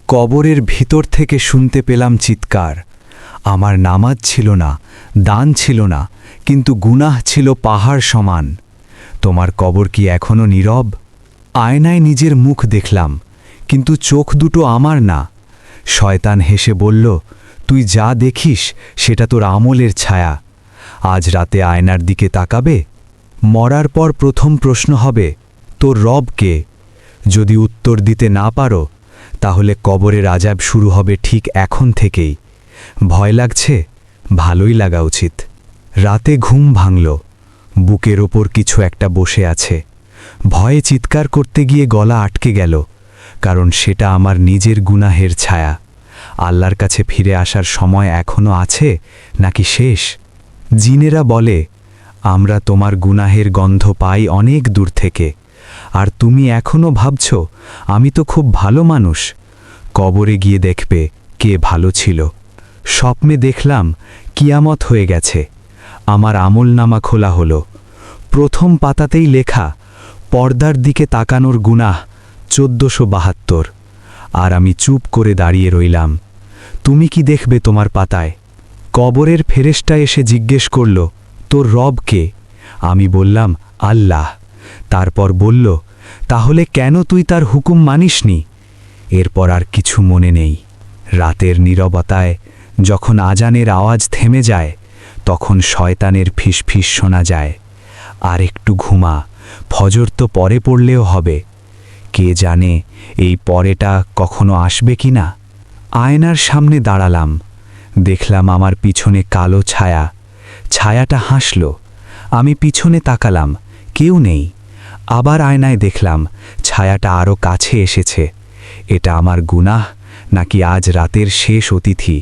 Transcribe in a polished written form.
কবরের ভিতর থেকে শুনতে পেলাম চিৎকার। আমার নামাজ ছিল না, দান ছিল না, কিন্তু গুনাহ ছিল পাহাড় সমান। তোমার কবর কি এখনো নীরব? আয়নায় নিজের মুখ দেখলাম, কিন্তু চোখ দুটো আমার না। শয়তান হেসে বলল, তুই যা দেখিস সেটা তোর আমলের ছায়া। আজ রাতে আয়নার দিকে তাকাবে? মরার পর প্রথম প্রশ্ন হবে, তোর রব কে? যদি উত্তর দিতে না পারো, তাহলে কবরের আযাব শুরু হবে ঠিক এখন থেকেই। ভয় লাগছে? ভালোই লাগা উচিত। রাতে ঘুম ভাঙল, বুকের ওপর কিছু একটা বসে আছে। ভয়ে চিৎকার করতে গিয়ে গলা আটকে গেল, কারণ সেটা আমার নিজের গুনাহের ছায়া। আল্লাহর কাছে ফিরে আসার সময় এখনো আছে নাকি শেষ? জিনেরা বলে, আমরা তোমার গুনাহের গন্ধ পাই অনেক দূর থেকে, আর তুমি এখনো ভাবছ আমি তো খুব ভালো মানুষ। কবরে গিয়ে দেখবে কে ভালো ছিল। স্বপ্নে দেখলাম কিয়ামত হয়ে গেছে। আমার আমলনামা খোলা হলো। প্রথম পাতাতেই লেখা, পর্দার দিকে তাকানোর গুনাহ 1472। আর আমি চুপ করে দাঁড়িয়ে রইলাম। তুমি কি দেখবে তোমার পাতায়? কবরের ফেরেশতা এসে জিজ্ঞেস করল, তোর রব কে? আমি বললাম, আল্লাহ। তারপর বলল, তাহলে কেন তুই তার হুকুম মানিসনি? এরপর আর কিছু মনে নেই। রাতের নীরবতায় যখন আজানের আওয়াজ থেমে যায়, তখন শয়তানের ফিসফিস শোনা যায়, আর একটু ঘুমা, ফজর তো পরে পড়লেও হবে। কে জানে এই পরেটা কখনো আসবে কি না। আয়নার সামনে দাঁড়ালাম, দেখলাম আমার পিছনে কালো ছায়া। ছায়াটা হাসল। আমি পিছনে তাকালাম, কেউ নেই। আবার আয়নায় দেখলাম ছায়াটা আরও কাছে এসেছে। এটা আমার গুনাহ নাকি আজ রাতের শেষ অতিথি?